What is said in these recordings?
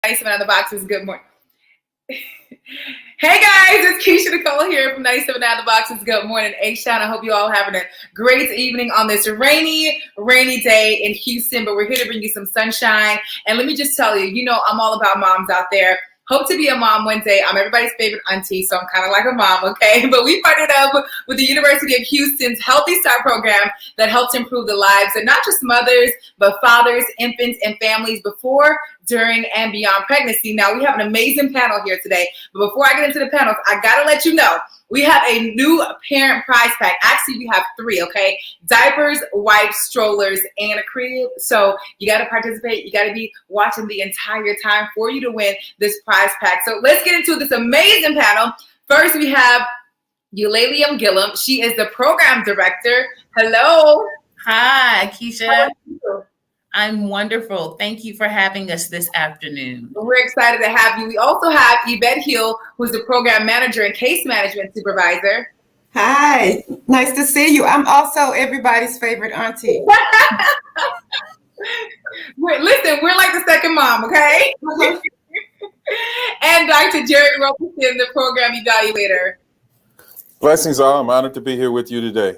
97 out of the boxes. Good morning. Hey guys, it's Keisha Nicole here from 97 out of the boxes. Good morning, A-Town. I hope you all having a great evening on this rainy day in Houston, but we're here to bring you some sunshine. And let me just tell you, I'm all about moms out there. Hope to be a mom one day. I'm everybody's favorite auntie, so I'm kind of like a mom, okay? But we partnered up with the University of Houston's Healthy Start program that helps improve the lives of not just mothers, but fathers, infants, and families before, during, and beyond pregnancy. Now, we have an amazing panel here today. But before I get into the panels, I got to let you know, we have a new parent prize pack. Actually, we have 3, okay? Diapers, wipes, strollers, and a crib. So you got to participate. You got to be watching the entire time for you to win this prize pack. So let's get into this amazing panel. First, we have Eulalia Gillum. She is the program director. Hello. Hi, Keisha. How are you? I'm wonderful. Thank you for having us this afternoon. We're excited to have you. We also have Yvette Hill, who's the program manager and case management supervisor. Hi, nice to see you. I'm also everybody's favorite auntie. Listen, we're like the second mom, okay? And Dr. Jerry Robertson, the program evaluator. Blessings all. I'm honored to be here with you today.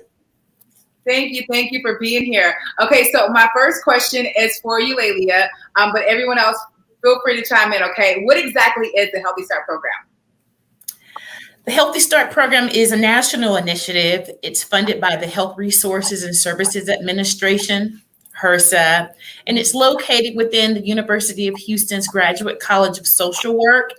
Thank you for being here. Okay, so my first question is for Eulalia, but everyone else, feel free to chime in, okay? What exactly is the Healthy Start program? The Healthy Start program is a national initiative. It's funded by the Health Resources and Services Administration, HRSA, and it's located within the University of Houston's Graduate College of Social Work.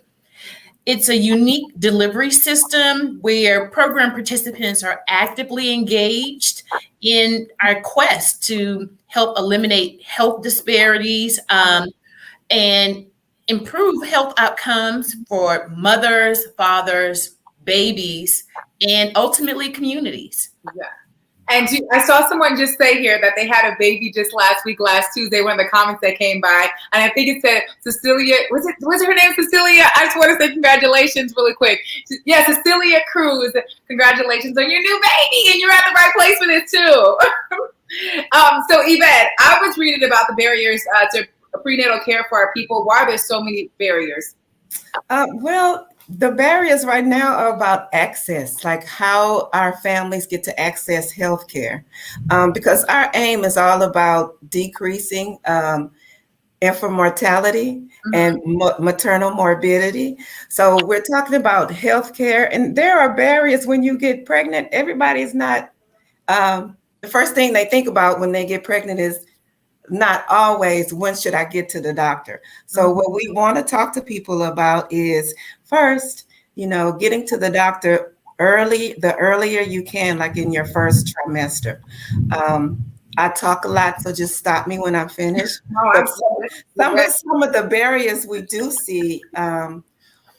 It's a unique delivery system where program participants are actively engaged in our quest to help eliminate health disparities and improve health outcomes for mothers, fathers, babies, and ultimately communities. Yeah. And I saw someone just say here that they had a baby just last Tuesday, one of the comments that came by. And I think it said Cecilia, was her name Cecilia? I just want to say congratulations really quick. Yeah, Cecilia Cruz, congratulations on your new baby. And you're at the right place for this too. So Yvette, I was reading about the barriers to prenatal care for our people. Why are there so many barriers? Well, the barriers right now are about access, like how our families get to access healthcare, because our aim is all about decreasing infant mortality and maternal morbidity. So we're talking about healthcare, and there are barriers when you get pregnant. Everybody's not, the first thing they think about when they get pregnant is not always, when should I get to the doctor? So what we want to talk to people about is first, getting to the doctor early, the earlier you can, like in your first trimester. I talk a lot, so just stop me when I'm finished. Some of the barriers we do see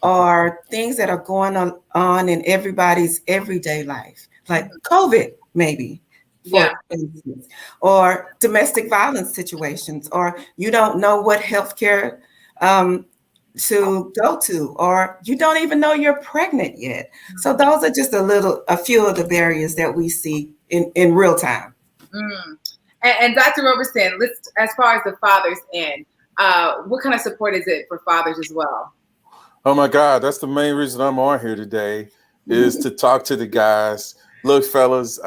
are things that are going on in everybody's everyday life, like COVID, maybe. For instance, or domestic violence situations, or you don't know what healthcare to go to, or you don't even know you're pregnant yet. So those are just a few of the barriers that we see in real time. And Dr. Robertson, as far as the father's end, what kind of support is it for fathers as well? Oh my God, that's the main reason I'm on here today, is to talk to the guys. Look, fellas,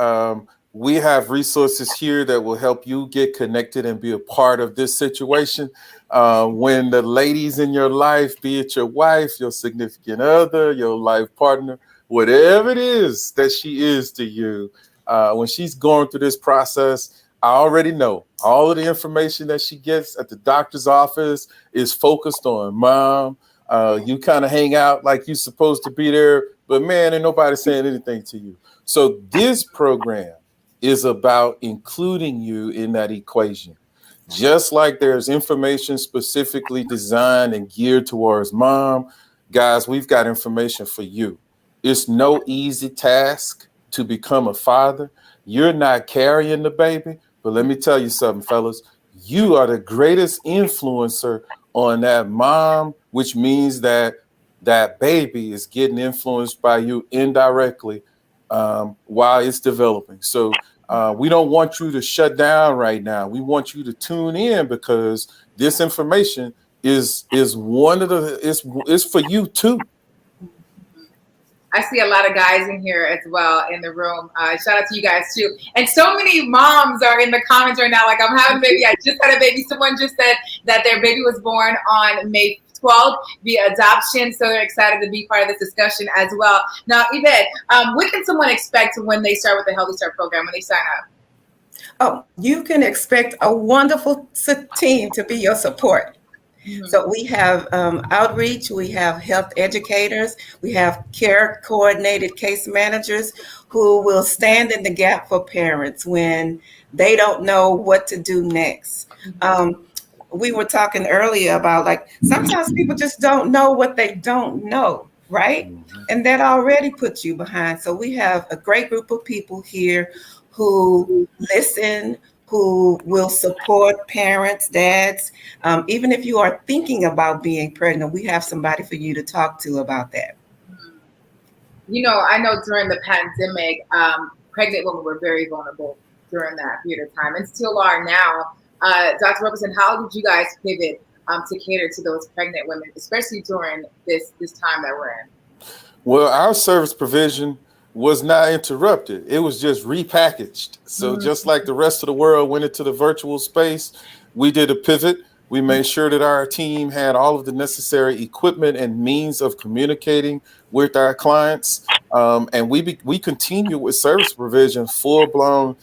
we have resources here that will help you get connected and be a part of this situation. When the ladies in your life, be it your wife, your significant other, your life partner, whatever it is that she is to you, when she's going through this process, I already know all of the information that she gets at the doctor's office is focused on mom. You kind of hang out like you're supposed to be there, but man, ain't nobody saying anything to you. So this program is about including you in that equation. Just like there's information specifically designed and geared towards mom, guys, we've got information for you. It's no easy task to become a father. You're not carrying the baby, but let me tell you something, fellas. You are the greatest influencer on that mom, which means that that baby is getting influenced by you indirectly while it's developing. So we don't want you to shut down right now. We want you to tune in, because this information is one of the is for you too. I see a lot of guys in here as well in the room. Shout out to you guys too. And so many moms are in the comments right now. Like, I'm having a baby. I just had a baby. Someone just said that their baby was born on May 12th via adoption. So they're excited to be part of this discussion as well. Now, Yvette, what can someone expect when they start with the Healthy Start program, when they sign up? Oh, you can expect a wonderful team to be your support. So we have outreach, we have health educators, we have care coordinated case managers who will stand in the gap for parents when they don't know what to do next. We were talking earlier about, like, sometimes people just don't know what they don't know, right? And that already puts you behind. So we have a great group of people here who listen, who will support parents, dads. Even if you are thinking about being pregnant, we have somebody for you to talk to about that. You know, I know during the pandemic, pregnant women were very vulnerable during that period of time and still are now. Dr. Roberson, how did you guys pivot to cater to those pregnant women, especially during this time that we're in? Well, our service provision was not interrupted. It was just repackaged. So just like the rest of the world went into the virtual space, we did a pivot. We made sure that our team had all of the necessary equipment and means of communicating with our clients. And we continue with service provision full blown,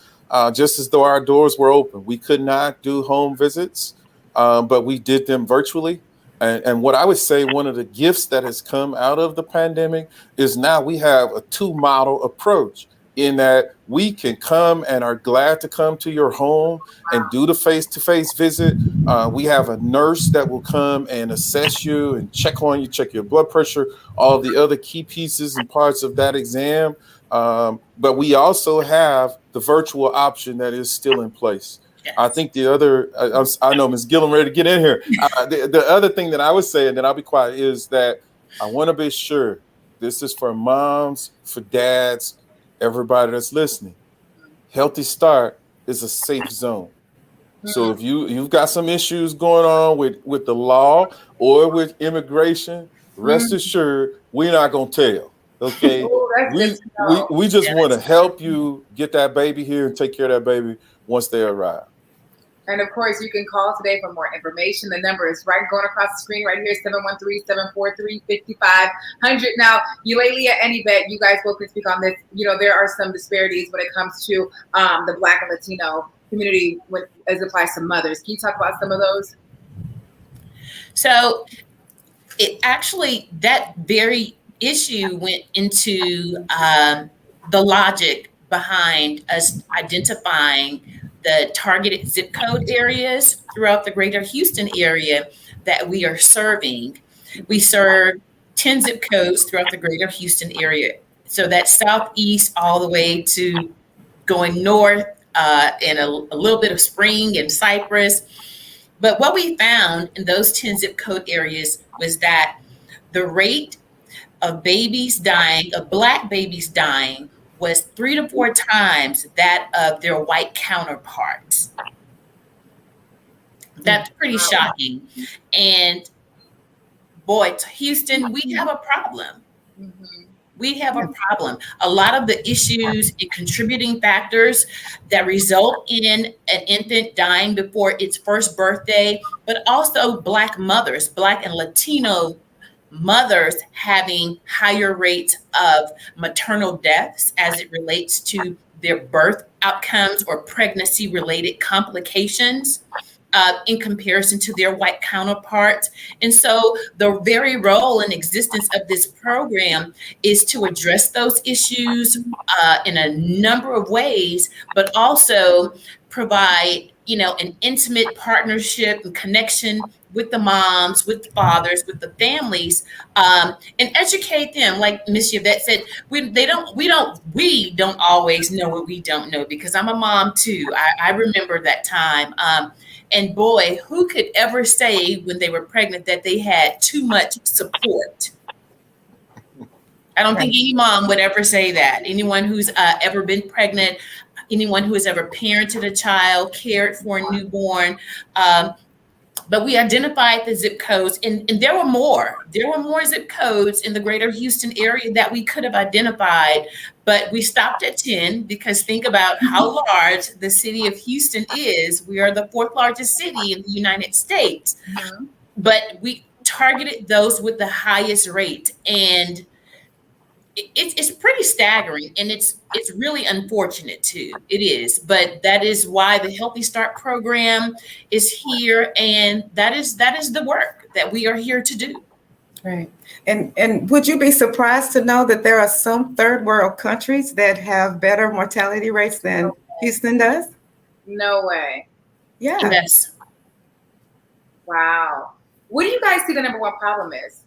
just as though our doors were open. We could not do home visits, but we did them virtually. And what I would say, one of the gifts that has come out of the pandemic is now we have a 2-model approach, in that we can come and are glad to come to your home and do the face-to-face visit. We have a nurse that will come and assess you and check on you, check your blood pressure, all the other key pieces and parts of that exam. But we also have the virtual option that is still in place. Yes. I think the other, I know Ms. Gillum ready to get in here. The other thing that I would say, and then I'll be quiet, is that I want to be sure this is for moms, for dads, everybody that's listening. Healthy Start is a safe zone. So if you've got some issues going on with the law or with immigration, rest assured we're not gonna tell. Okay, we just want to help you get that baby here and take care of that baby once they arrive. And of course, you can call today for more information. The number is right going across the screen right here, 713-743-5500. Now, Eulalia and Yvette, you guys both can speak on this. You know, there are some disparities when it comes to the Black and Latino community as it applies to mothers. Can you talk about some of those? So it actually, that very issue went into the logic behind us identifying the targeted zip code areas throughout the greater Houston area that we are serving. We serve 10 zip codes throughout the greater Houston area. So that's southeast all the way to going north and a little bit of Spring and Cypress. But what we found in those 10 zip code areas was that the rate of babies dying, of Black babies dying, was 3 to 4 times that of their white counterparts. That's pretty shocking. And boy, Houston, we have a problem. We have a problem. A lot of the issues and contributing factors that result in an infant dying before its first birthday, but also Black mothers, Black and Latino mothers having higher rates of maternal deaths as it relates to their birth outcomes or pregnancy related complications in comparison to their white counterparts. And so the very role and existence of this program is to address those issues in a number of ways, but also provide, you know, an intimate partnership and connection with the moms, with the fathers, with the families, and educate them. Like Ms. Yvette said, we don't always know what we don't know, because I'm a mom too. I remember that time. And boy, who could ever say when they were pregnant that they had too much support? I don't think any mom would ever say that. Anyone who's ever been pregnant, anyone who has ever parented a child, cared for a newborn, But we identified the zip codes, and there were more. There were more zip codes in the greater Houston area that we could have identified, but we stopped at 10 because think about how large the city of Houston is. We are the fourth largest city in the United States, but we targeted those with the highest rate. And it's pretty staggering, and it's really unfortunate too. It is, but that is why the Healthy Start program is here, and that is the work that we are here to do. Right. And would you be surprised to know that there are some third world countries that have better mortality rates than Houston does? No way. Yeah. Yes. Wow. What do you guys see the number one problem is?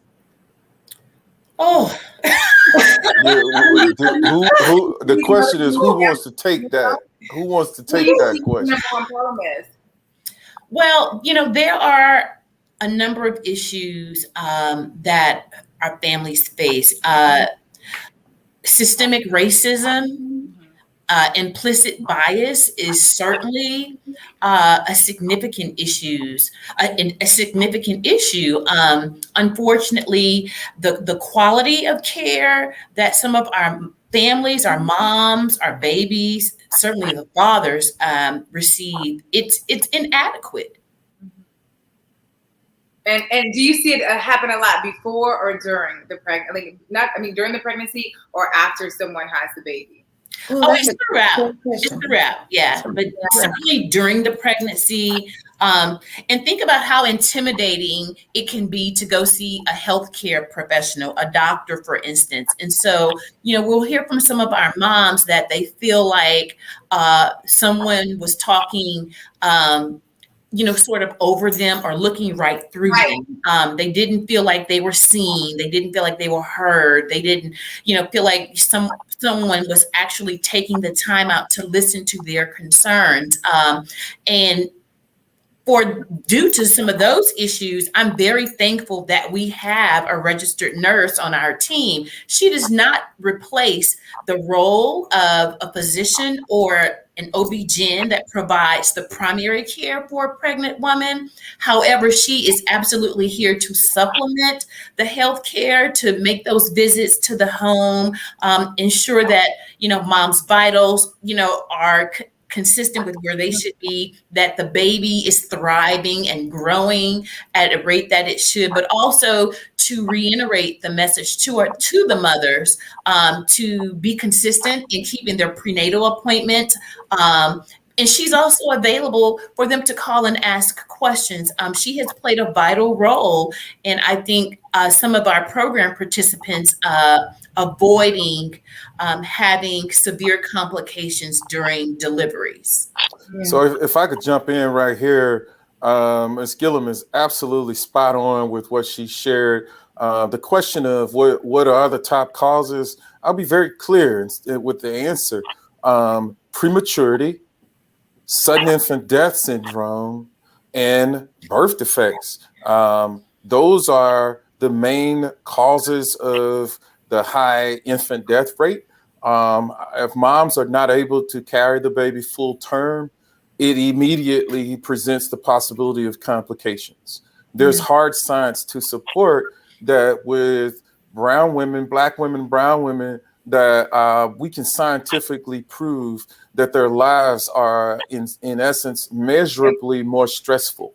Oh, The question is, who wants to take that? Who wants to take that question? Number one problem is. well, there are a number of issues that our families face. Systemic racism, implicit bias is certainly a significant issue. Unfortunately, the quality of care that some of our families, our moms, our babies, certainly the fathers receive, it's inadequate. And do you see it happen a lot before or during the pregnancy? During the pregnancy or after someone has the baby? Oh, it's throughout. It's throughout, yeah. But certainly during the pregnancy, and think about how intimidating it can be to go see a healthcare professional, a doctor, for instance. And so, we'll hear from some of our moms that they feel like someone was talking sort of over them or looking right through them. They didn't feel like they were seen. They didn't feel like they were heard. They didn't, feel like someone was actually taking the time out to listen to their concerns. And due to some of those issues, I'm very thankful that we have a registered nurse on our team. She does not replace the role of a physician or an OB-GYN that provides the primary care for a pregnant woman. However, she is absolutely here to supplement the health care, to make those visits to the home, ensure that, mom's vitals, are consistent with where they should be, that the baby is thriving and growing at a rate that it should, but also to reiterate the message to the mothers to be consistent in keeping their prenatal appointment. And she's also available for them to call and ask questions. She has played a vital role in, I think, some of our program participants avoiding having severe complications during deliveries. Yeah. So if I could jump in right here, Ms. Gillum is absolutely spot on with what she shared. The question of what are the top causes, I'll be very clear with the answer. Prematurity, sudden infant death syndrome, and birth defects. Those are the main causes of the high infant death rate. If moms are not able to carry the baby full term, it immediately presents the possibility of complications. There's hard science to support that with brown women, black women, brown women, that we can scientifically prove that their lives are, in essence, measurably more stressful.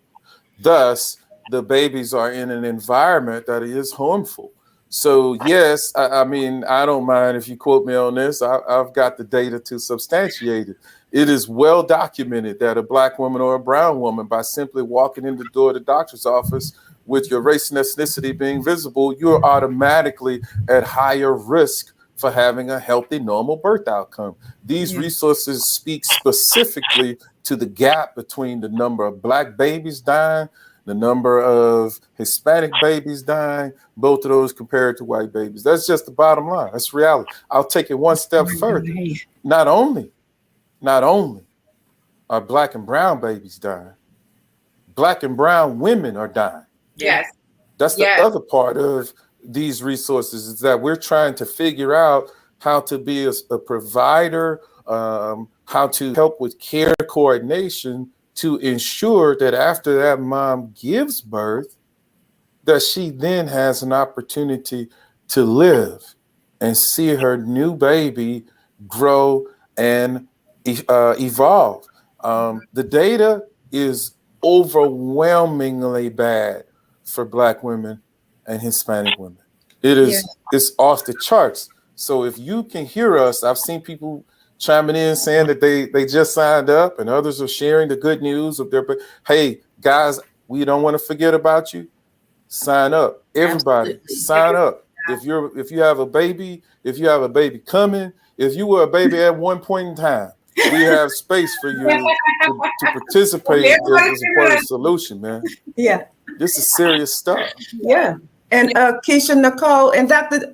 Thus, the babies are in an environment that is harmful. So, yes, I mean, I don't mind if you quote me on this. I've got the data to substantiate it. It is well documented that a black woman or a brown woman, by simply walking in the door of the doctor's office with your race and ethnicity being visible, you're automatically at higher risk for having a healthy, normal birth outcome. These resources speak specifically to the gap between the number of black babies dying, the number of Hispanic babies dying, both of those compared to white babies. That's just the bottom line. That's reality. I'll take it one step further. Not only are black and brown babies dying, black and brown women are dying. Yes. That's the other part of these resources, is that we're trying to figure out how to be a provider, how to help with care coordination to ensure that after that mom gives birth, that she then has an opportunity to live and see her new baby grow and evolve. The data is overwhelmingly bad for Black women and Hispanic women. It's off the charts. So if you can hear us, I've seen people chiming in saying that they just signed up, and others are sharing the good news of their. Hey guys, we don't want to forget about you. Sign up, everybody. Absolutely. Sign up. If you have a baby coming, if you were a baby at one point in time, we have space for you to participate as a part of the solution, man. Yeah. This is serious stuff. Yeah. And Keisha, Nicole, and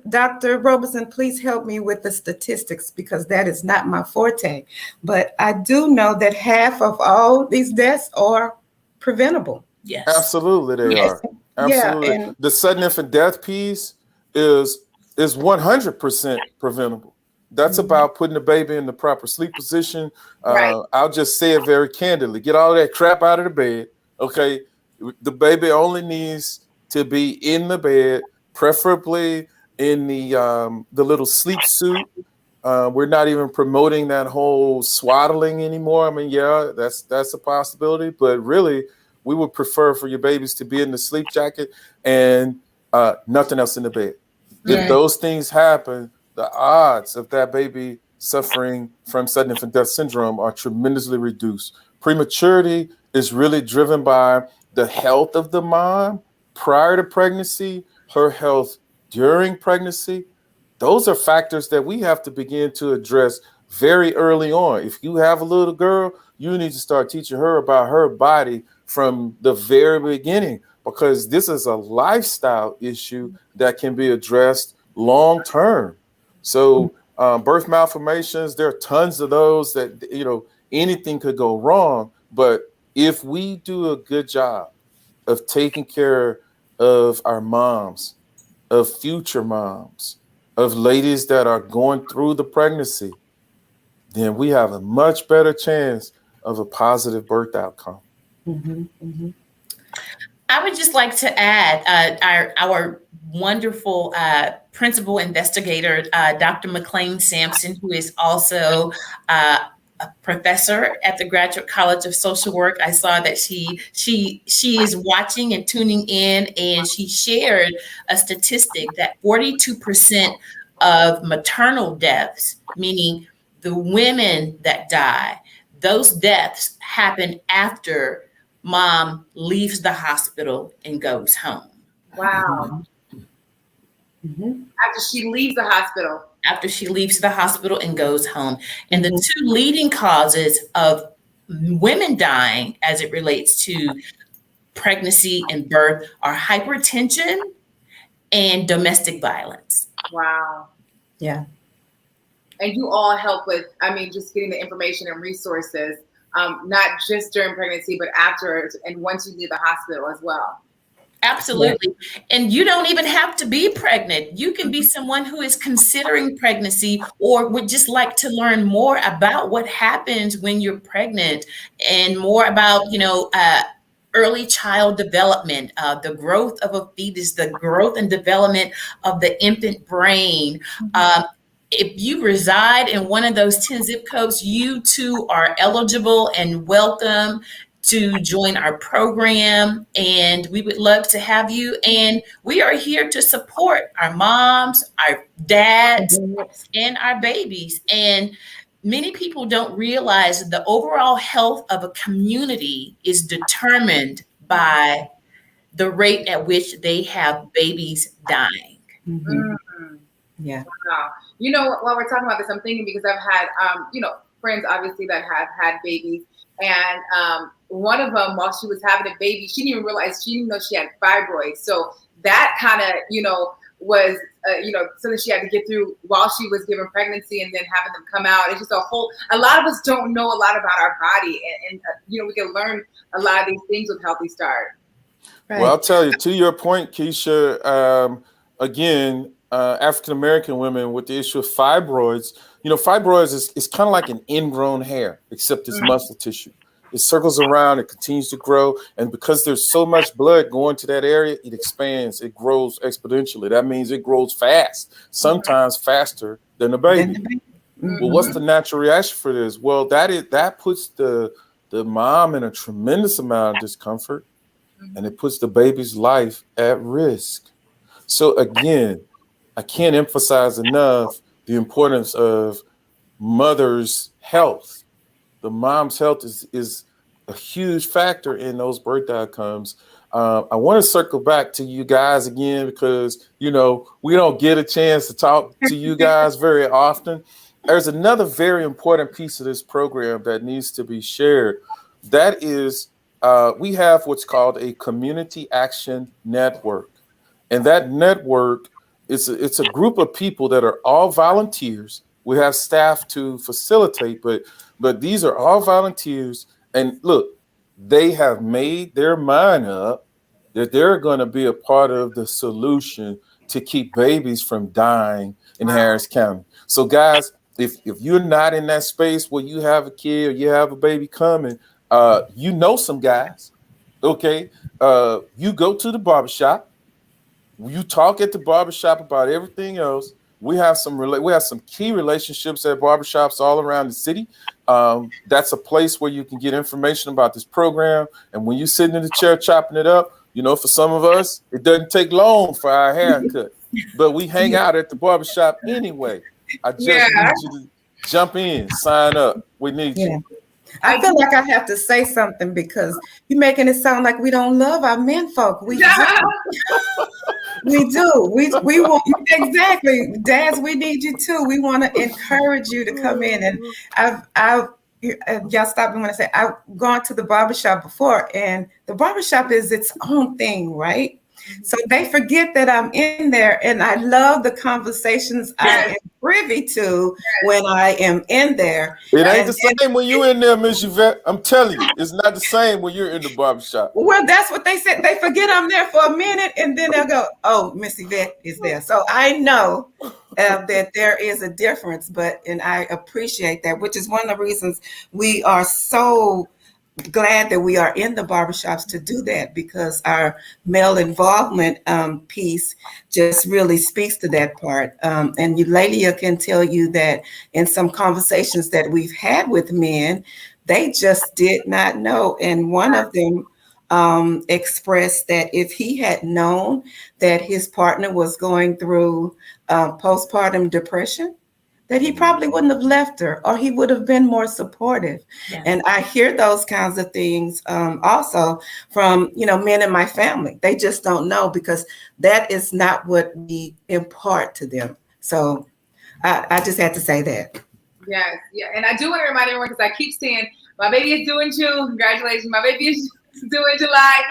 Dr. Roberson, please help me with the statistics because that is not my forte. But I do know that half of all these deaths are preventable. Yes. Absolutely, they are. Absolutely. Yeah, and the sudden infant death piece is 100% preventable. That's about putting the baby in the proper sleep position. Right. I'll just say it very candidly. Get all that crap out of the bed. Okay. The baby only needs to be in the bed, preferably in the little sleep suit. We're not even promoting that whole swaddling anymore. I mean, yeah, that's a possibility, but really, we would prefer for your babies to be in the sleep jacket and nothing else in the bed. If those things happen, the odds of that baby suffering from sudden infant death syndrome are tremendously reduced. Prematurity is really driven by the health of the mom prior to pregnancy, her health during pregnancy. Those are factors that we have to begin to address very early on. If you have a little girl, you need to start teaching her about her body from the very beginning, because this is a lifestyle issue that can be addressed long term. So birth malformations, there are tons of those that, anything could go wrong. But if we do a good job of taking care of our moms, of future moms, of ladies that are going through the pregnancy, then we have a much better chance of a positive birth outcome. mm-hmm, mm-hmm. I would just like to add our wonderful principal investigator, Dr. McLean Sampson, who is also a professor at the Graduate College of Social Work. I saw that she is watching and tuning in, and she shared a statistic that 42% of maternal deaths, meaning the women that die, those deaths happen after mom leaves the hospital and goes home. Wow. Mm-hmm. After she leaves the hospital. After she leaves the hospital and goes home. And the two leading causes of women dying as it relates to pregnancy and birth are hypertension and domestic violence. Wow. Yeah. And you all help with, just getting the information and resources, not just during pregnancy, but after and once you leave the hospital as well. Absolutely. And you don't even have to be pregnant. You can be someone who is considering pregnancy or would just like to learn more about what happens when you're pregnant and more about, early child development, the growth of a fetus, the growth and development of the infant brain. If you reside in one of those 10 zip codes, you too are eligible and welcome to join our program, and we would love to have you. And we are here to support our moms, our dads, and our babies. And many people don't realize that the overall health of a community is determined by the rate at which they have babies dying. Mm-hmm. Yeah. Wow. While we're talking about this, I'm thinking because I've had, friends obviously that have had babies, and one of them, while she was having a baby, she didn't even realize, she didn't know she had fibroids. So that kind of, was, something she had to get through while she was giving pregnancy and then having them come out. It's just a lot of us don't know a lot about our body, and we can learn a lot of these things with Healthy Start. Right. Well, I'll tell you, to your point, Keisha, again, African-American women with the issue of fibroids, fibroids is kind of like an ingrown hair, except it's muscle tissue. it circles around, it continues to grow. And because there's so much blood going to that area, it expands, it grows exponentially. That means it grows fast, sometimes faster than the baby. Well, what's the natural reaction for this? Well, that puts the mom in a tremendous amount of discomfort, and it puts the baby's life at risk. So again, I can't emphasize enough the importance of mother's health. The mom's health is a huge factor in those birth outcomes. I want to circle back to you guys again because, we don't get a chance to talk to you guys very often. There's another very important piece of this program that needs to be shared. That is, we have what's called a community action network. And that network, it's a group of people that are all volunteers. We have staff to facilitate, but these are all volunteers. And look, they have made their mind up that they're going to be a part of the solution to keep babies from dying in Harris County. So guys, if you're not in that space where you have a kid or you have a baby coming, some guys, okay? You go to the barbershop, you talk at the barbershop about everything else. We have some key relationships at barbershops all around the city. That's a place where you can get information about this program. And when you're sitting in the chair chopping it up, for some of us, it doesn't take long for our haircut, but we hang out at the barbershop anyway. I just need you to jump in, sign up. We need you. I feel like I have to say something because you're making it sound like we don't love our men folk. We do. We do. We want, exactly. Dads, we need you too. We want to encourage you to come in. And y'all stop me when I say I've gone to the barbershop before, and the barbershop is its own thing, right? So they forget that I'm in there, and I love the conversations I am privy to when I am in there. It ain't the same when you're in there, Miss Yvette. I'm telling you, it's not the same when you're in the barbershop. Well, that's what they said. They forget I'm there for a minute, and then they'll go, "Oh, Miss Yvette is there." So I know that there is a difference, and I appreciate that, which is one of the reasons we are so glad that we are in the barbershops to do that, because our male involvement piece just really speaks to that part. And Eulalia can tell you that in some conversations that we've had with men, they just did not know. And one of them expressed that if he had known that his partner was going through postpartum depression, that he probably wouldn't have left her, or he would have been more supportive. Yeah. And I hear those kinds of things also from, men in my family. They just don't know, because that is not what we impart to them. So I just had to say that. Yes, yeah. And I do want to remind everyone, because I keep saying, my baby is due in June. Congratulations. My baby is due in July.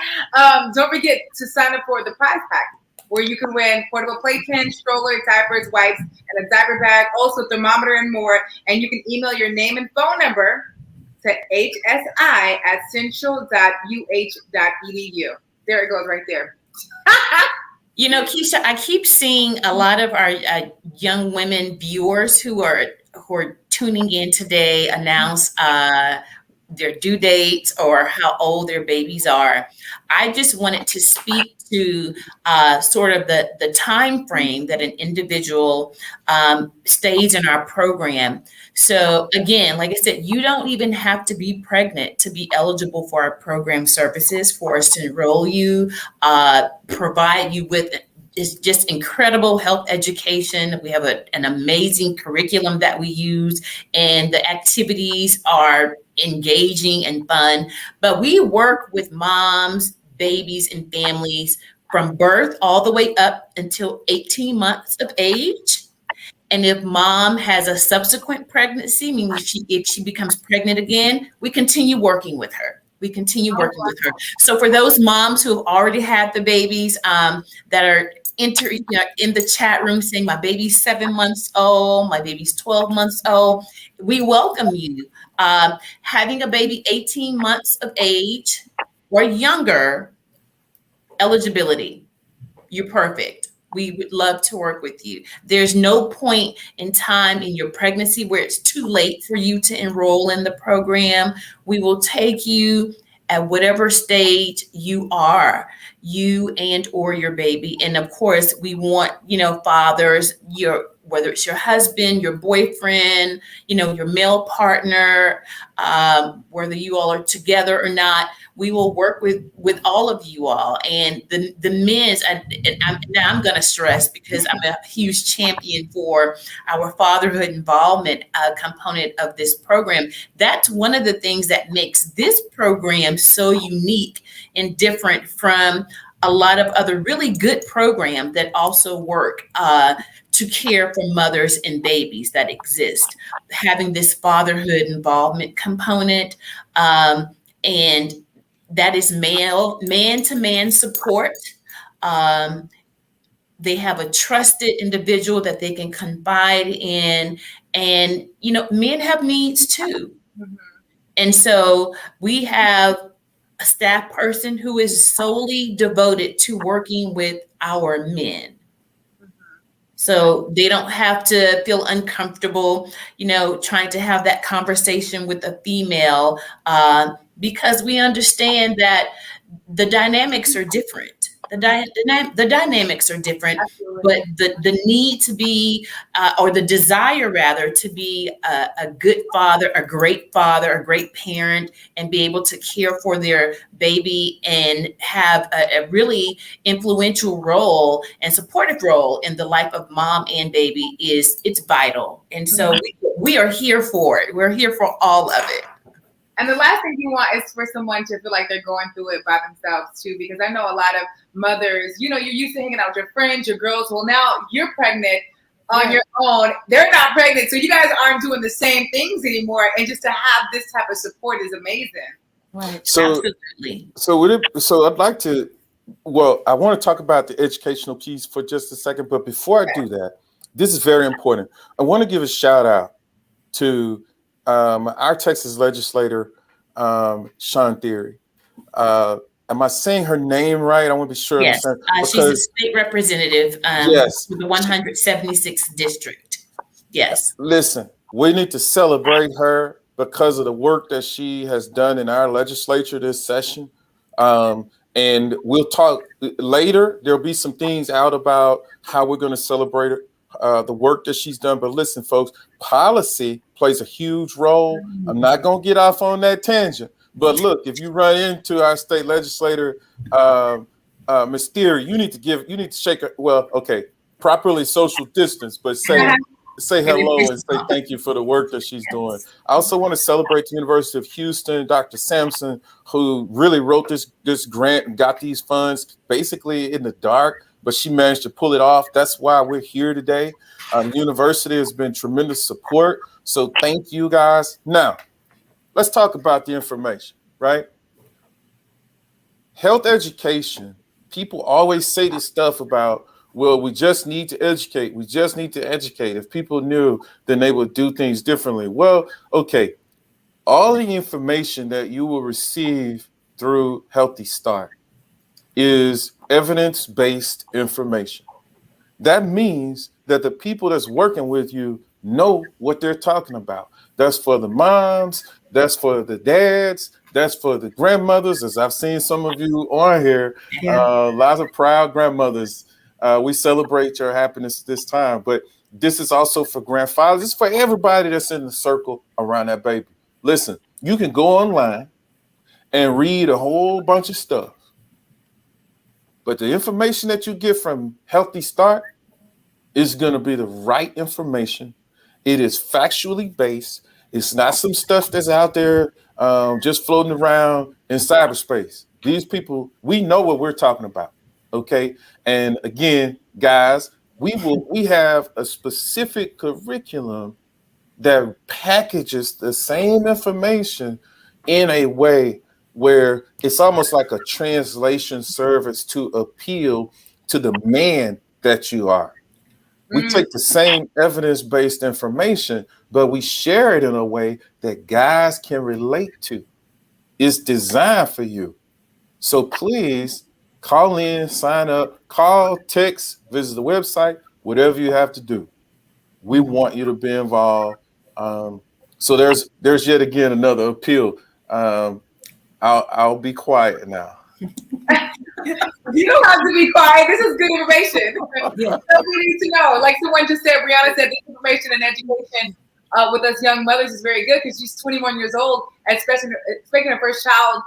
Don't forget to sign up for the prize pack, where you can win portable playpen, stroller, diapers, wipes, and a diaper bag, also thermometer and more. And you can email your name and phone number to hsi@central.uh.edu. There it goes right there. Keisha, I keep seeing a lot of our young women viewers who are tuning in today announce their due dates or how old their babies are. I just wanted to speak to sort of the time frame that an individual stays in our program. So again, like I said, you don't even have to be pregnant to be eligible for our program services, for us to enroll you, provide you with is just incredible health education. We have an amazing curriculum that we use, and the activities are engaging and fun. But we work with moms, babies, and families from birth all the way up until 18 months of age. And if mom has a subsequent pregnancy, meaning if she becomes pregnant again, we continue working with her. So for those moms who have already had the babies that are in the chat room saying, my baby's 7 months old, my baby's 12 months old, we welcome you. Having a baby 18 months of age or younger, eligibility, you're perfect. we would love to work with you. There's no point in time in your pregnancy where it's too late for you to enroll in the program. We will take you at whatever stage you are, you and or your baby. And of course, we want, fathers, whether it's your husband, your boyfriend, your male partner, whether you all are together or not, we will work with all of you all. And the men's, I'm going to stress, because I'm a huge champion for our fatherhood involvement component of this program. That's one of the things that makes this program so unique and different from a lot of other really good programs that also work to care for mothers and babies that exist. Having this fatherhood involvement component, and that is man-to-man support. They have a trusted individual that they can confide in, and men have needs too. Mm-hmm. And so we have a staff person who is solely devoted to working with our men. So they don't have to feel uncomfortable, trying to have that conversation with a female, because we understand that the dynamics are different. The dynamics are different. Absolutely. But the need to be, or the desire rather, to be a good father, a great parent, and be able to care for their baby and have a really influential role and supportive role in the life of mom and baby it's vital. And so we are here for it. We're here for all of it. And the last thing you want is for someone to feel like they're going through it by themselves too, because I know a lot of mothers, you're used to hanging out with your friends, your girls. Well, now you're pregnant on your own. They're not pregnant. So you guys aren't doing the same things anymore. And just to have this type of support is amazing. Right. So, absolutely. So I'd like to, I want to talk about the educational piece for just a second. But before I do that, this is very important. I want to give a shout out to our Texas legislator, Sean Theory. Am I saying her name right? I want to be sure. Yes, she's a state representative yes. for the 176th district. Yes. Listen, we need to celebrate her because of the work that she has done in our legislature this session. And we'll talk later. There'll be some things out about how we're going to celebrate the work that she's done. But listen, folks, policy plays a huge role. I'm not going to get off on that tangent. But look, if you run into our state legislator, Ms. Theory, you need to shake her. Well, okay, properly social distance, but say hello and say thank you for the work that she's doing. I also want to celebrate the University of Houston, Dr. Sampson, who really wrote this grant and got these funds basically in the dark, but she managed to pull it off. That's why we're here today. The university has been tremendous support. So thank you guys. Now, let's talk about the information, right? Health education. People always say this stuff about, well, we just need to educate. We just need to educate. If people knew, then they would do things differently. Well, okay. All the information that you will receive through Healthy Start is evidence-based information. That means that the people that's working with you know what they're talking about. That's for the moms, that's for the dads, that's for the grandmothers, as I've seen some of you on here, lots of proud grandmothers. We celebrate your happiness this time, but this is also for grandfathers. It's for everybody that's in the circle around that baby. Listen, you can go online and read a whole bunch of stuff, but the information that you get from Healthy Start is going to be the right information. It is factually based. It's not some stuff that's out there just floating around in cyberspace. These people, we know what we're talking about. Okay. And again, guys, we have a specific curriculum that packages the same information in a way where it's almost like a translation service to appeal to the man that you are. We take the same evidence-based information, but we share it in a way that guys can relate to. It's designed for you. So please Call in, sign up, call, text, visit the website, whatever you have to do. We want you to be involved. So there's yet again another appeal. I'll be quiet now. You don't have to be quiet. This is good information. Yeah. So we need to know. Like someone just said, Brianna said, this information and education with us young mothers is very good because she's 21 years old and expecting her first child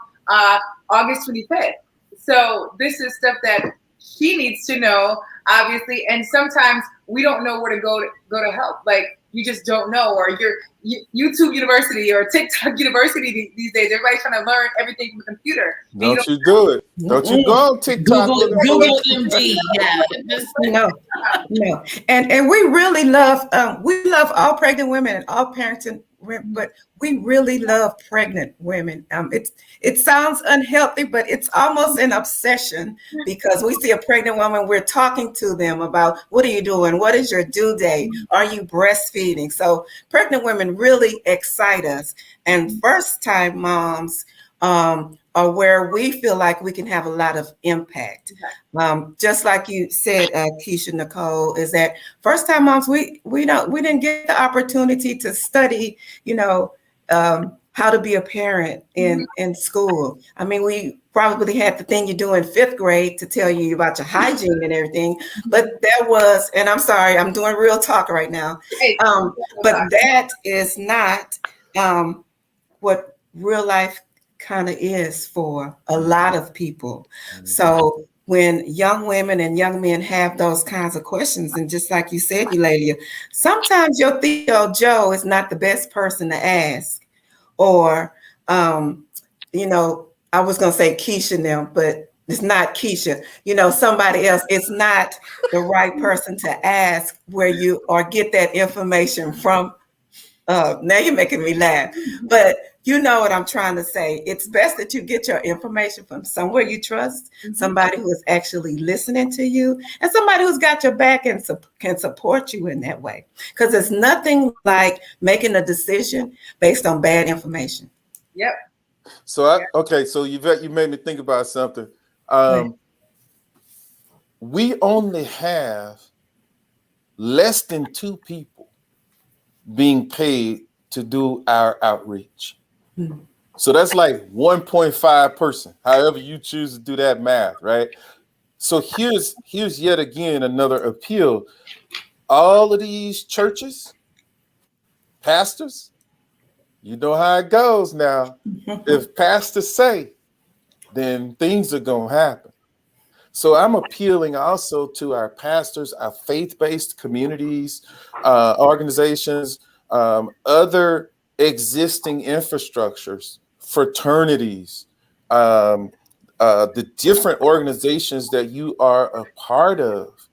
August 25th. So this is stuff that she needs to know, obviously. And sometimes we don't know where to go to help. Like you just don't know, or your YouTube University or TikTok University these days. Everybody's trying to learn everything from the computer. Don't you do it? Don't you go on TikTok? Google MD. Yeah. No. And we really love all pregnant women and all parenting women, but we really love pregnant women. It sounds unhealthy, but it's almost an obsession because we see a pregnant woman, we're talking to them about what are you doing? What is your due date? Are you breastfeeding? So pregnant women really excite us. And first-time moms are where we feel like we can have a lot of impact. Just like you said, Keisha Nicole, is that first-time moms, we didn't get the opportunity to study, how to be a parent in school. I mean, we probably had the thing you do in 5th grade to tell you about your hygiene and everything, but that was, and I'm sorry, I'm doing real talk right now, but that is not what real life kind of is for a lot of people. So when young women and young men have those kinds of questions, and just like you said, Eulalia, sometimes your Theo Joe is not the best person to ask, or I was gonna say Keisha now, but it's not Keisha, somebody else. It's not the right person to ask where you or get that information from. Now you're making me laugh, but you know what I'm trying to say. It's best that you get your information from somewhere you trust, somebody who is actually listening to you, and somebody who's got your back and can support you in that way. Because there's nothing like making a decision based on bad information. Yep. So so Yvette, you made me think about something. We only have less than 2 people being paid to do our outreach. So that's like 1.5 person, however you choose to do that math, right? So here's yet again another appeal. All of these churches, pastors, you know how it goes now. If pastors say, then things are going to happen. So I'm appealing also to our pastors, our faith-based communities, organizations, other existing infrastructures, fraternities, the different organizations that you are a part of.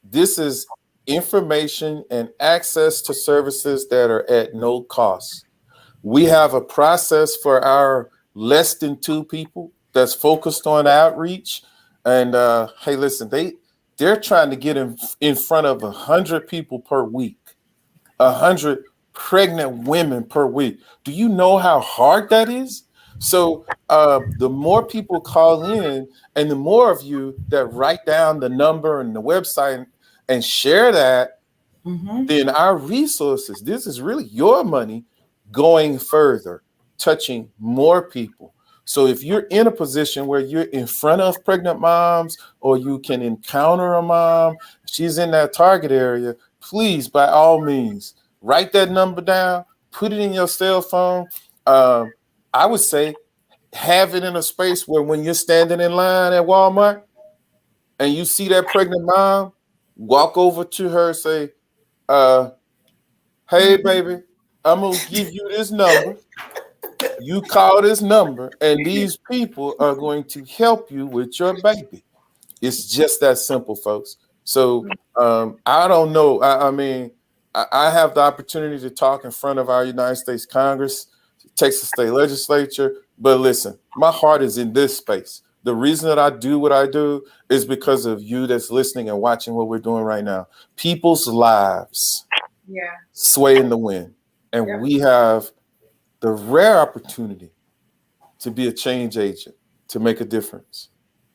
This is information and access to services that are at no cost. We have a process for our less than 2 people that's focused on outreach. And hey, listen, they're trying to get in front of 100 people per week, 100 pregnant women per week. Do you know how hard that is? So the more people call in and the more of you that write down the number and the website and share that, then our resources, this is really your money going further, touching more people. So if you're in a position where you're in front of pregnant moms, or you can encounter a mom, she's in that target area, please, by all means, write that number down, put it in your cell phone. I would say have it in a space where when you're standing in line at Walmart and you see that pregnant mom, walk over to her, say, hey, baby, I'm going to give you this number. You call this number, and these people are going to help you with your baby. It's just that simple, folks. So I don't know. I mean, I have the opportunity to talk in front of our United States Congress, Texas State Legislature. But listen, my heart is in this space. The reason that I do what I do is because of you that's listening and watching what we're doing right now. People's lives sway in the wind. And we have the rare opportunity to be a change agent, to make a difference.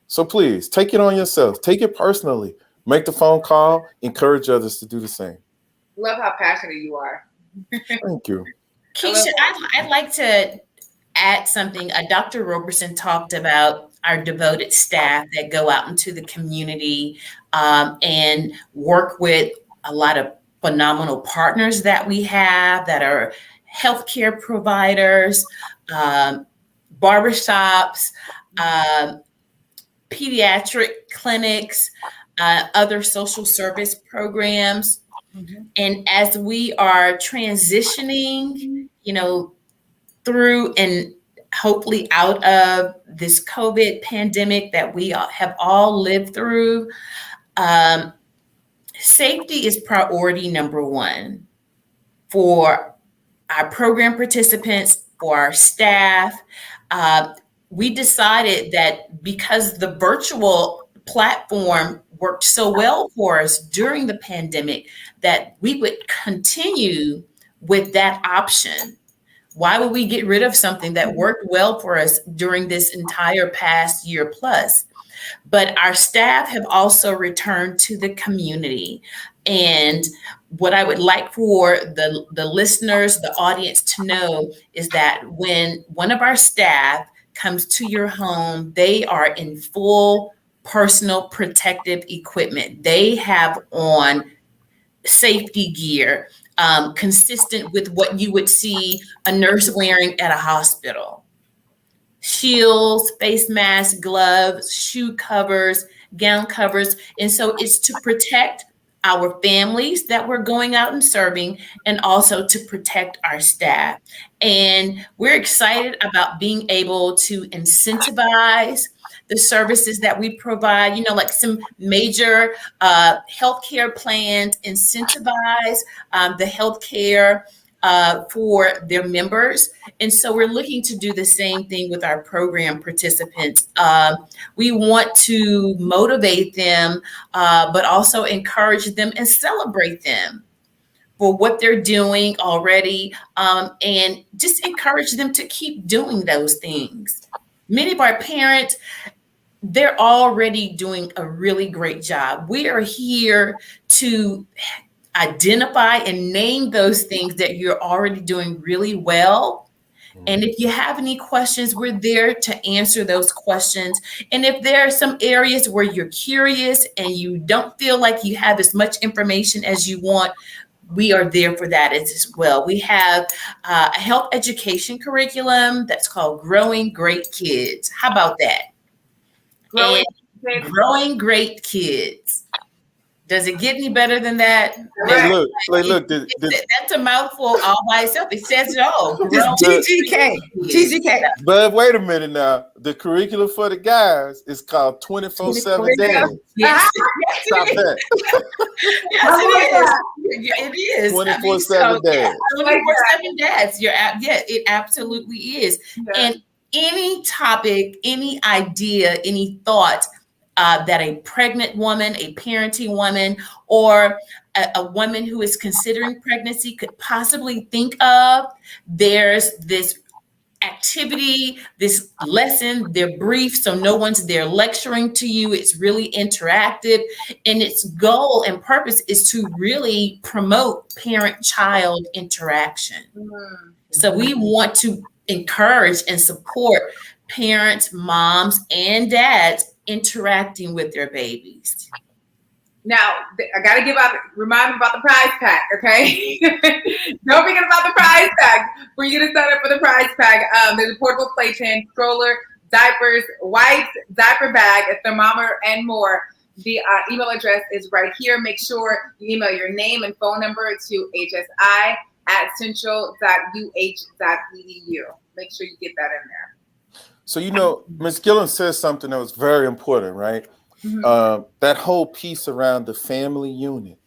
So please take it on yourself. Take it personally. Make the phone call. Encourage others to do the same. Love how passionate you are. Thank you. Keisha, I'd like to add something. Dr. Roberson talked about our devoted staff that go out into the community and work with a lot of phenomenal partners that we have that are healthcare providers, barbershops, pediatric clinics, other social service programs. Mm-hmm. And as we are transitioning, through and hopefully out of this COVID pandemic that we have all lived through, safety is priority number one for our program participants, for our staff. We decided that because the virtual platform worked so well for us during the pandemic, that we would continue with that option. Why would we get rid of something that worked well for us during this entire past year plus? But our staff have also returned to the community. And what I would like for the listeners, the audience to know is that when one of our staff comes to your home, they are in full personal protective equipment. They have on safety gear, consistent with what you would see a nurse wearing at a hospital. Shields, face masks, gloves, shoe covers, gown covers. And so it's to protect our families that we're going out and serving, and also to protect our staff. And we're excited about being able to incentivize the services that we provide, like some major healthcare plans incentivize the healthcare for their members. And so we're looking to do the same thing with our program participants. We want to motivate them, but also encourage them and celebrate them for what they're doing already, and just encourage them to keep doing those things. Many of our parents, they're already doing a really great job. We are here to identify and name those things that you're already doing really well. And if you have any questions, we're there to answer those questions. And if there are some areas where you're curious and you don't feel like you have as much information as you want, we are there for that as well. We have a health education curriculum that's called Growing Great Kids. How about that? Growing Great Kids. Does it get any better than that? Hey, look. That's a mouthful all by itself. It says it all. GGK. But wait a minute now. The curriculum for the guys is called 24/7 Dads. Yes. Stop that. It is. 24/7 Dads. 24/7 Dads. It absolutely is. Yeah. And any topic, any idea, any thought that a pregnant woman, a parenting woman, or a woman who is considering pregnancy could possibly think of, there's this activity, this lesson, they're brief, so no one's there lecturing to you. It's really interactive, and its goal and purpose is to really promote parent-child interaction. Mm-hmm. So we want to encourage and support parents, moms, and dads interacting with their babies. Now, I got to remind them about the prize pack, okay? Don't forget about the prize pack. For you to sign up for the prize pack, there's a portable playpen, stroller, diapers, wipes, diaper bag, a thermometer, and more. The email address is right here. Make sure you email your name and phone number to hsi@central.uh.edu. Make sure you get that in there. So, Ms. Gillen says something that was very important, right? Mm-hmm. That whole piece around the family unit.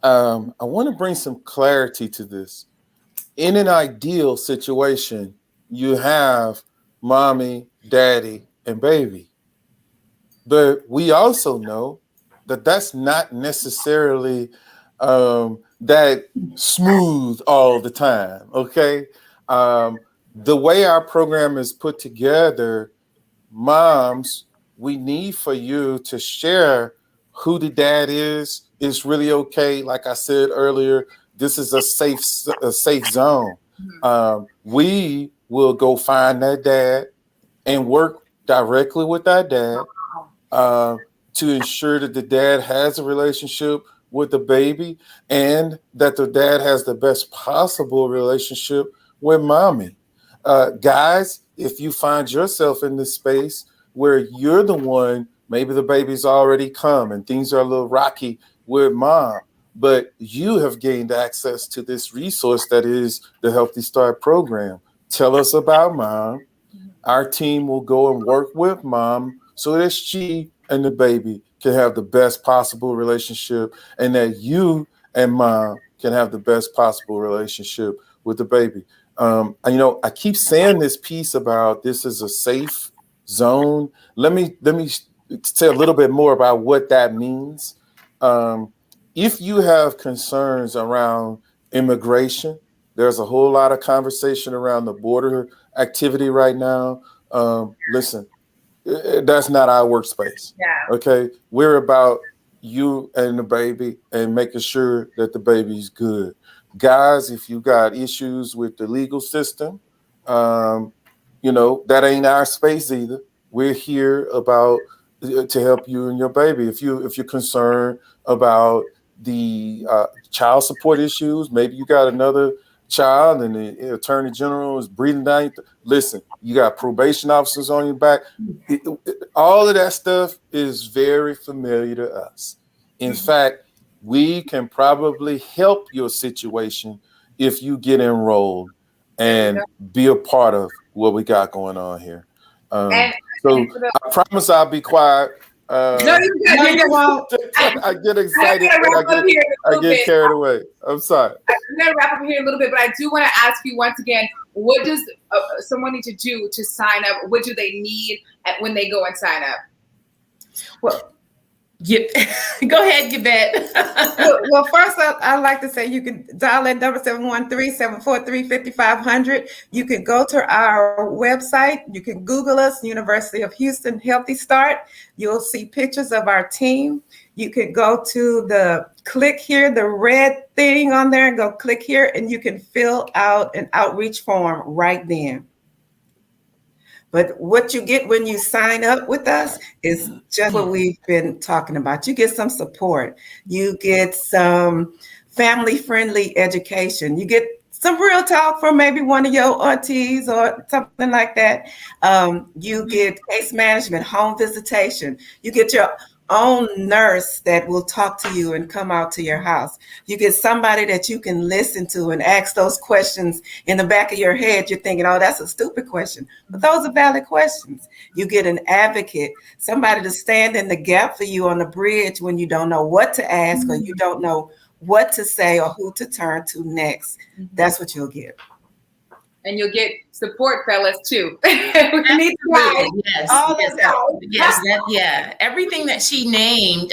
I want to bring some clarity to this. In an ideal situation, you have mommy, daddy, and baby. But we also know that that's not necessarily that smooth all the time, okay? The way our program is put together, moms we need for you to share who the dad is. It's really okay. Like I said earlier, this is a safe zone. We will go find that dad and work directly with that dad to ensure that the dad has a relationship with the baby and that the dad has the best possible relationship with mommy. Guys, if you find yourself in this space where you're the one, maybe the baby's already come and things are a little rocky with mom, but you have gained access to this resource that is the Healthy Start program. Tell us about mom. Our team will go and work with mom so that she and the baby can have the best possible relationship and that you and mom can have the best possible relationship with the baby. I keep saying this piece about this is a safe zone. Let me say a little bit more about what that means. If you have concerns around immigration, there's a whole lot of conversation around the border activity right now. Listen, that's not our workspace. Yeah. Okay. We're about you and the baby and making sure that the baby's good. Guys, if you got issues with the legal system, that ain't our space either. We're here to help you and your baby. If you're concerned about the child support issues, maybe you got another child and the attorney general is breathing down. Listen, you got probation officers on your back. All of that stuff is very familiar to us. In fact, we can probably help your situation if you get enrolled and be a part of what we got going on here. I promise I'll be quiet. No, you won't. I get excited and I get carried away. I'm sorry. I'm going to wrap up here a little bit, but I do want to ask you once again, what does someone need to do to sign up? What do they need when they go and sign up? Well, go ahead, Yvette. well, first, I'd like to say you can dial that number 713-743-5500. You can go to our website. You can Google us, University of Houston Healthy Start. You'll see pictures of our team. You can go to the click here, the red thing on there, and go click here, and you can fill out an outreach form right then. But what you get when you sign up with us is just what we've been talking about. You get some support. You get some family-friendly education. You get some real talk from maybe one of your aunties or something like that. You get case management, home visitation. You get your own nurse that will talk to you and come out to your house. You get somebody that you can listen to and ask those questions in the back of your head. You're thinking, oh, that's a stupid question. But those are valid questions. You get an advocate, somebody to stand in the gap for you on the bridge when you don't know what to ask or you don't know what to say or who to turn to next. That's what you'll get. And you'll get support, fellas, too. We need to ride. Yes. Everything that she named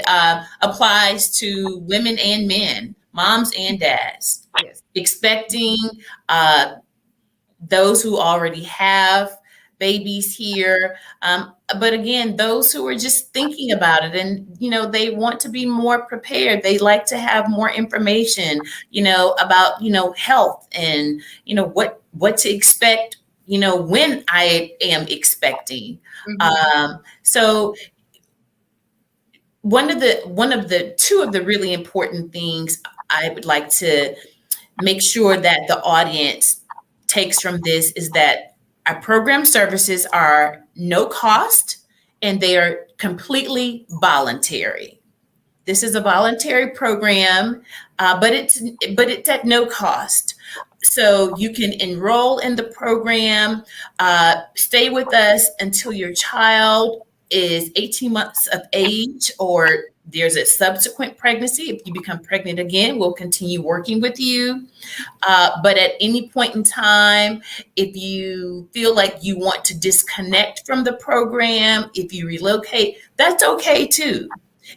applies to women and men, moms and dads. Yes. Expecting those who already have babies here. But again, those who are just thinking about it and, they want to be more prepared. They like to have more information, about, health and, what to expect, when I am expecting. So two of the really important things I would like to make sure that the audience takes from this is that our program services are no cost and they are completely voluntary. This is a voluntary program, but it's at no cost. So you can enroll in the program, stay with us until your child is 18 months of age or there's a subsequent pregnancy. If you become pregnant again, we'll continue working with you. But at any point in time, if you feel like you want to disconnect from the program, if you relocate, that's okay too.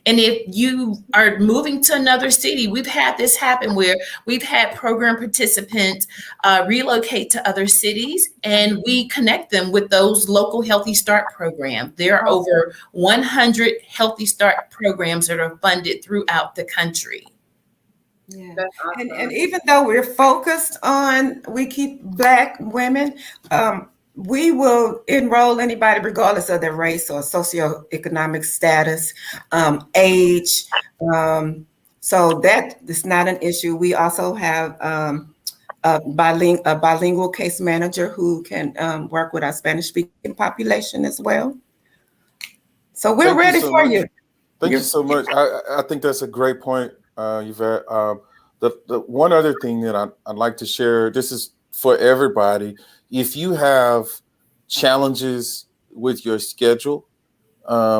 And if you are moving to another city, we've had this happen where we've had program participants relocate to other cities, and we connect them with those local Healthy Start programs. There are over 100 Healthy Start programs that are funded throughout the country. Yeah. That's awesome. And even though we're focused on, we keep Black women, we will enroll anybody regardless of their race or socioeconomic status, age. So that is not an issue. We also have a bilingual case manager who can work with our Spanish-speaking population as well. So we're ready for you. Thank you so much. I think that's a great point, Yvette. The one other thing that I'd like to share, this is for everybody. If you have challenges with your schedule,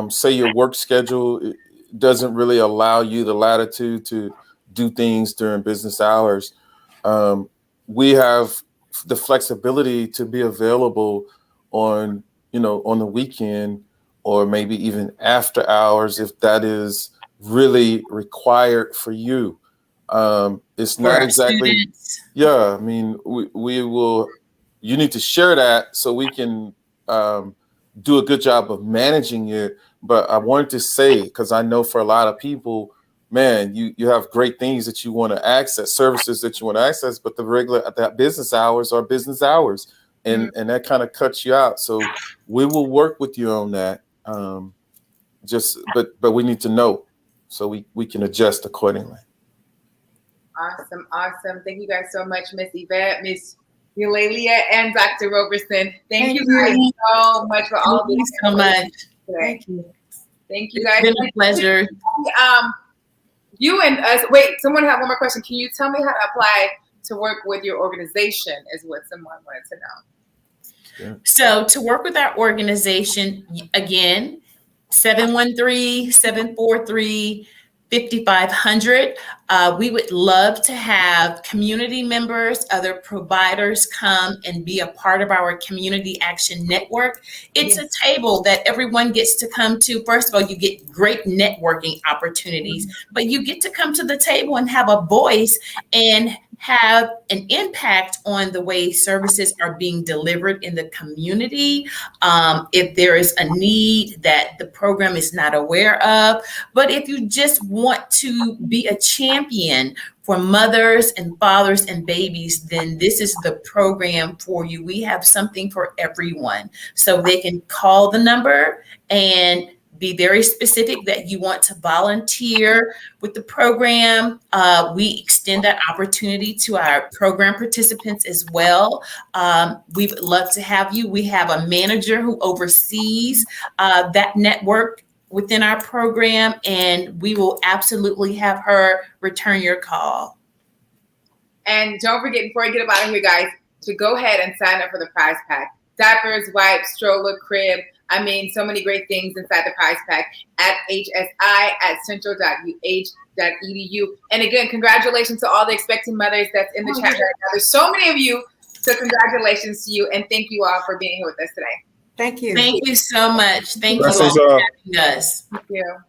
say your work schedule doesn't really allow you the latitude to do things during business hours, we have the flexibility to be available on the weekend, or maybe even after hours if that is really required for you. It's not exactly students. Yeah, I mean, we will, you need to share that so we can do a good job of managing it. But I wanted to say, because I know for a lot of people, man, you have great things that you want to access, services that you want to access, but the business hours are business hours, and that kind of cuts you out. So we will work with you on that. But we need to know so we can adjust accordingly. Awesome. Thank you guys so much, Miss Yvette, Miss Eulalia, and Dr. Roberson. Thank you guys so much for all of this. Thank you so much. Thank you. Thank you guys. It's been a pleasure. You and us. Wait, someone had one more question. Can you tell me how to apply to work with your organization? Is what someone wanted to know. So to work with our organization, again, 713-743-5500. We would love to have community members, other providers come and be a part of our Community Action Network. It's a table that everyone gets to come to. First of all, you get great networking opportunities, but you get to come to the table and have a voice and have an impact on the way services are being delivered in the community. If there is a need that the program is not aware of, but if you just want to be a champion for mothers and fathers and babies, then this is the program for you. We have something for everyone. So they can call the number and be very specific that you want to volunteer with the program. We extend that opportunity to our program participants as well. We would love to have you. We have a manager who oversees that network within our program, and we will absolutely have her return your call. And don't forget, before I get up out of here, guys, to go ahead and sign up for the prize pack. Diapers, wipes, stroller, crib. I mean, so many great things inside the prize pack at hsi@central.uh.edu. And again, congratulations to all the expecting mothers that's in the chat right now. There's so many of you, so congratulations to you, and thank you all for being here with us today. Thank you. Thank you so much. Thank you all Blessings, for having us. Thank you.